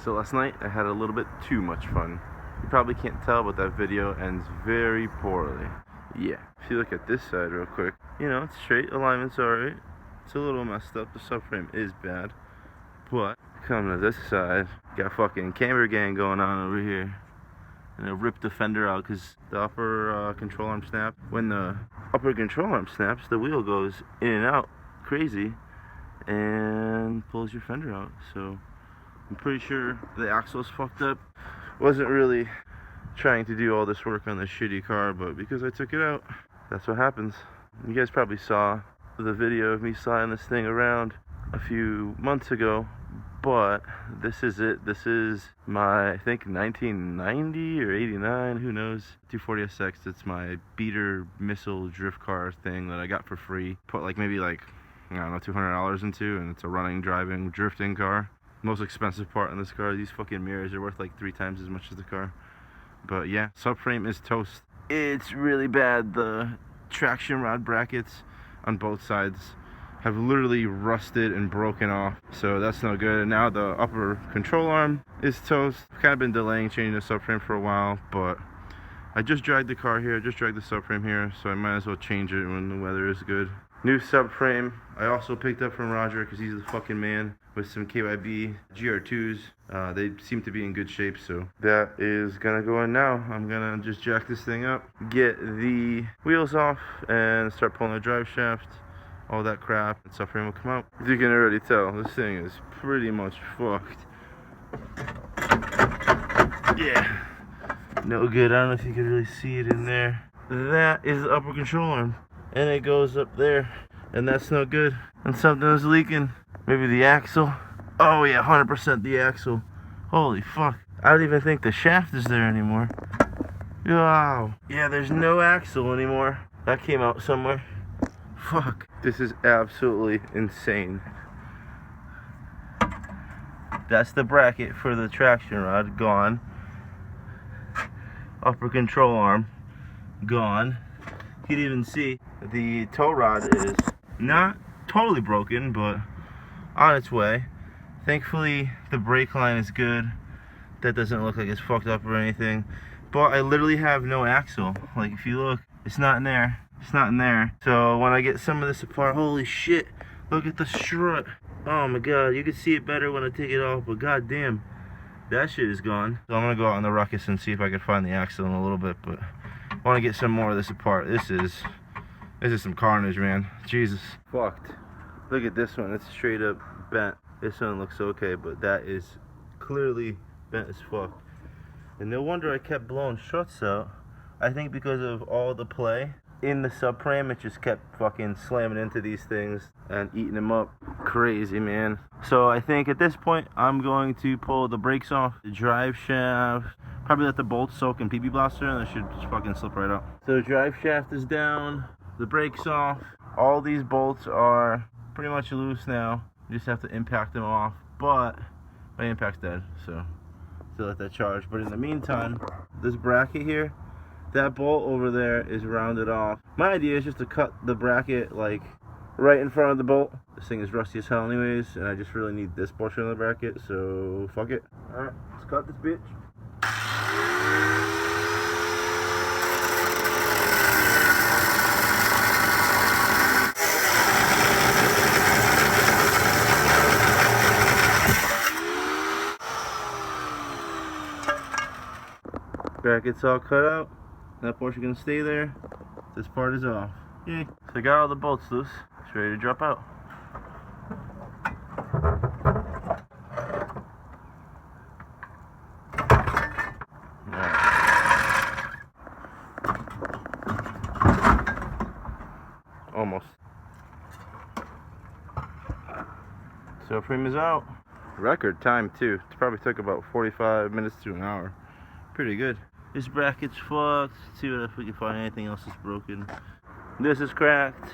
So last night I had a little bit too much fun. You probably can't tell, but that video ends very poorly. Yeah, if you look at this side real quick, you know, it's straight, alignment's alright. It's a little messed up, the subframe is bad. But, coming to this side, got fucking camber gang going on over here. And it ripped the fender out because the upper control arm snapped. When the upper control arm snaps, the wheel goes in and out crazy and pulls your fender out. So I'm pretty sure the axle's fucked up. Wasn't really trying to do all this work on this shitty car, but because I took it out, that's what happens. You guys probably saw the video of me sliding this thing around a few months ago, but this is it. This is my, I think, 1990 or 89, who knows, 240SX. It's my beater missile drift car thing that I got for free. Put like maybe like, I don't know, $200 into, and it's a running, driving, drifting car. Most expensive part in this car, these fucking mirrors are worth like 3 times as much as the car. But yeah, subframe is toast. It's really bad. The traction rod brackets on both sides have literally rusted and broken off, so that's no good. And now the upper control arm is toast. I've kind of been delaying changing the subframe for a while, but I just dragged the car here, just dragged the subframe here, so I might as well change it when the weather is good. New subframe I also picked up from Roger because he's the fucking man, with some KYB GR2s. They seem to be in good shape, so that is gonna go in now. I'm gonna just jack this thing up, get the wheels off, and start pulling the drive shaft, all that crap, and subframe will come out. As you can already tell, this thing is pretty much fucked. Yeah, no good. I don't know if you can really see it in there. That is the upper control arm, and it goes up there, and that's no good. And something is leaking. Maybe the axle. Oh yeah, 100% the axle. Holy fuck. I don't even think the shaft is there anymore. Wow. Yeah, there's no axle anymore. That came out somewhere. Fuck. This is absolutely insane. That's the bracket for the traction rod, gone. Upper control arm, gone. You can even see the tow rod is not totally broken, but on its way. Thankfully the brake line is good. That doesn't look like it's fucked up or anything. But I literally have no axle. Like, if you look, it's not in there. It's not in there. So when I get some of this apart, holy shit, look at the strut. Oh my god, you can see it better when I take it off, but god damn, that shit is gone. So I'm gonna go out on the ruckus and see if I can find the axle in a little bit, but I want to get some more of this apart. This is some carnage, man. Jesus. Fucked. Look at this one, it's straight up bent. This one looks okay, but that is clearly bent as fuck. And no wonder I kept blowing struts out. I think because of all the play in the subframe, it just kept fucking slamming into these things and eating them up. Crazy, man. So I think at this point, I'm going to pull the brakes off, the drive shaft, probably let the bolts soak in PB Blaster, and they should just fucking slip right out. So the drive shaft is down, the brakes off. All these bolts are pretty much loose now. You just have to impact them off, but my impact's dead, so still let that charge. But in the meantime, this bracket here, that bolt over there is rounded off. My idea is just to cut the bracket like right in front of the bolt. This thing is rusty as hell anyways, and I just really need this portion of the bracket, so fuck it. Alright, let's cut this bitch. Bracket's all cut out. That portion can stay there. This part is off. Yay. So I got all the bolts loose. It's ready to drop out. Alright. Almost. Subframe is out. Record time too. It probably took about 45 minutes to an hour. Pretty good. This bracket's fucked. Let's see if we can find anything else that's broken. This is cracked.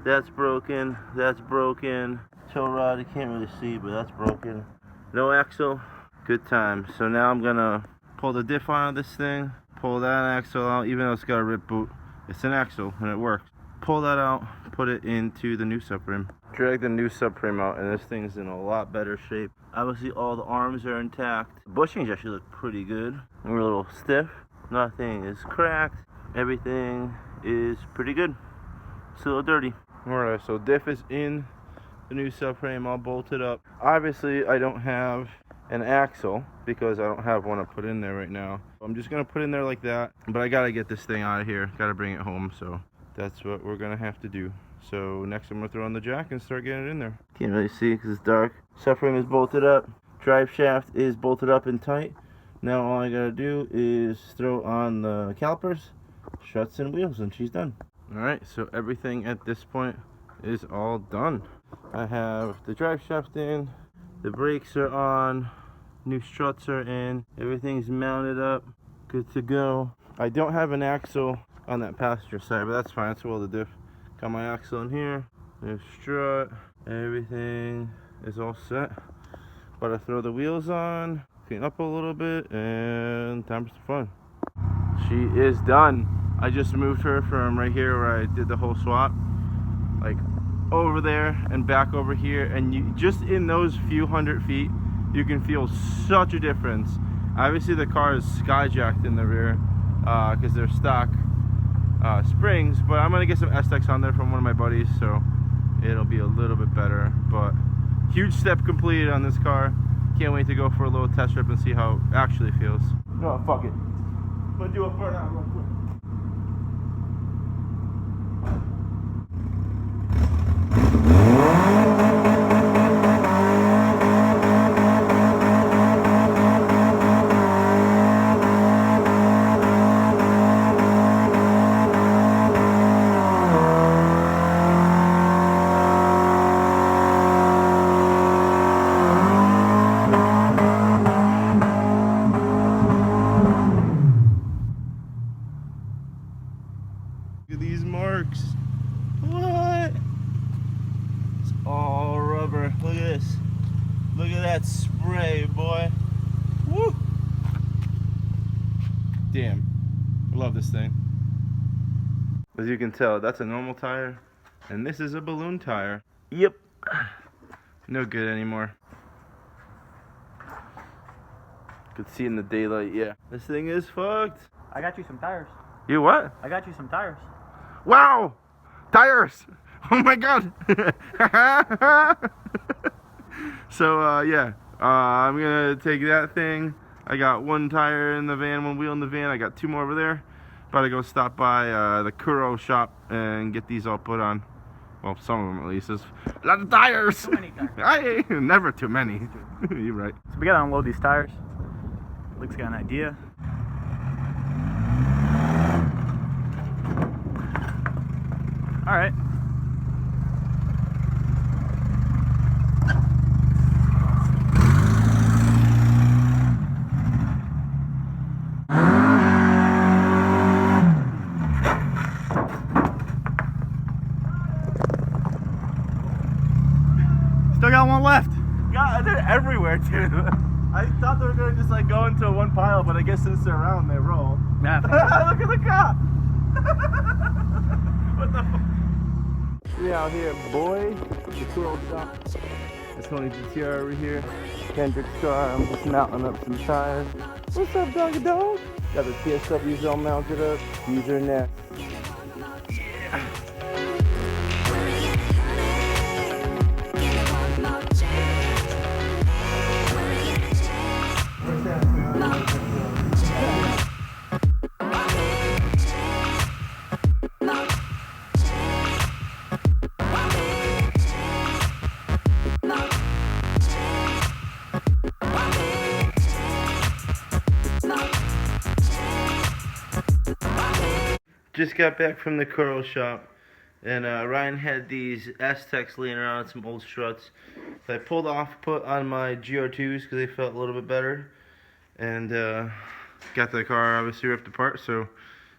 That's broken. That's broken. Tow rod, you can't really see, but that's broken. No axle. Good time. So now I'm gonna pull the diff out of this thing, pull that axle out, even though it's got a rip boot. It's an axle and it works. pull that out, put it into the new subframe. Drag the new subframe out, and this thing's in a lot better shape. Obviously, all the arms are intact. The bushings actually look pretty good. We're a little stiff. Nothing is cracked. Everything is pretty good. It's a little dirty. Alright, so diff is in the new subframe, all bolted up. Obviously, I don't have an axle because I don't have one to put in there right now. I'm just gonna put in there like that, but I gotta get this thing out of here. Gotta bring it home, so that's what we're gonna have to do. So next I'm gonna throw on the jack and start getting it in there. Can't really see because it's dark. Subframe is bolted up. Drive shaft is bolted up and tight. Now all I gotta do is throw on the calipers, struts, and wheels, and she's done. Alright, so everything at this point is all done. I have the drive shaft in, the brakes are on, new struts are in, everything's mounted up, good to go. I don't have an axle on that passenger side, but that's fine, that's all the diff. Got my axle in here, new strut, everything is all set. But I throw the wheels on, clean up a little bit, and time for some fun. She is done. I just moved her from right here where I did the whole swap, like over there and back over here, and you just in those few hundred feet you can feel such a difference. Obviously the car is skyjacked in the rear because they're stock springs, but I'm gonna get some S13 on there from one of my buddies, so it'll be a little bit better. But huge step completed on this car. Can't wait to go for a little test trip and see how it actually feels. No, fuck it, I'm gonna do a burnout real quick. Look at these marks. What? It's all rubber. Look at this. Look at that spray, boy. Woo! Damn. I love this thing. As you can tell, that's a normal tire, and this is a balloon tire. Yep. No good anymore. Could see in the daylight, yeah. This thing is fucked. I got you some tires. You what? I got you some tires. Wow! Tires! Oh my god! So, yeah. I'm gonna take that thing. I got one tire in the van, one wheel in the van. I got two more over there. About to go stop by the Kuro shop and get these all put on. Well, some of them at least. There's a lot of tires! Too many tires. Never too many. You're right. So we gotta unload these tires. Luke's got an idea. All right. Still got one left. God, they're everywhere, dude. I thought they were gonna just like go into one pile, but I guess since they're around, they roll. Nah, Look at the cop. What the fuck? We out here, boy. The Kuro shop. It's Tony GTR over here. Kendrick's car. I'm just mounting up some tires. What's up, doggy dog? Got the TSWs all mounted up. These are next. Yeah. Just got back from the Kuro shop, and Ryan had these S13 laying around, some old struts. So I pulled off, put on my GR2s because they felt a little bit better, and got the car obviously ripped apart. So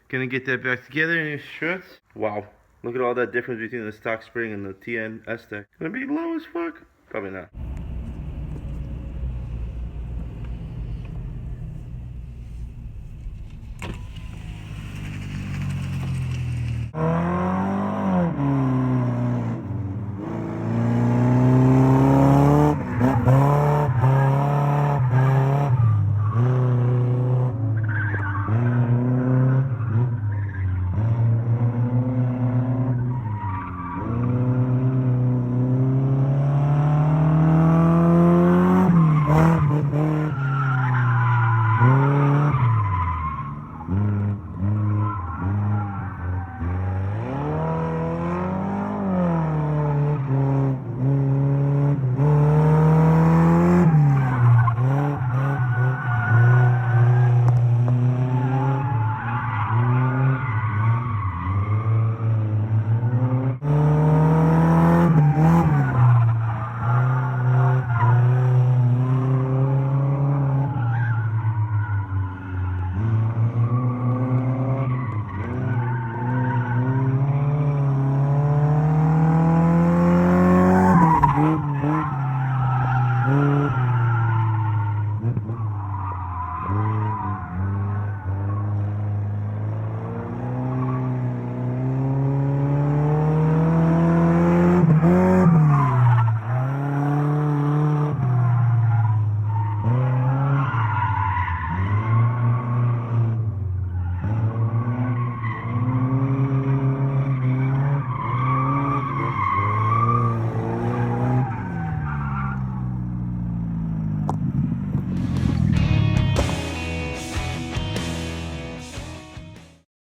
gonna get that back together, new struts. Wow, look at all that difference between the stock spring and the TN S-Tech. Gonna be low as fuck? Probably not.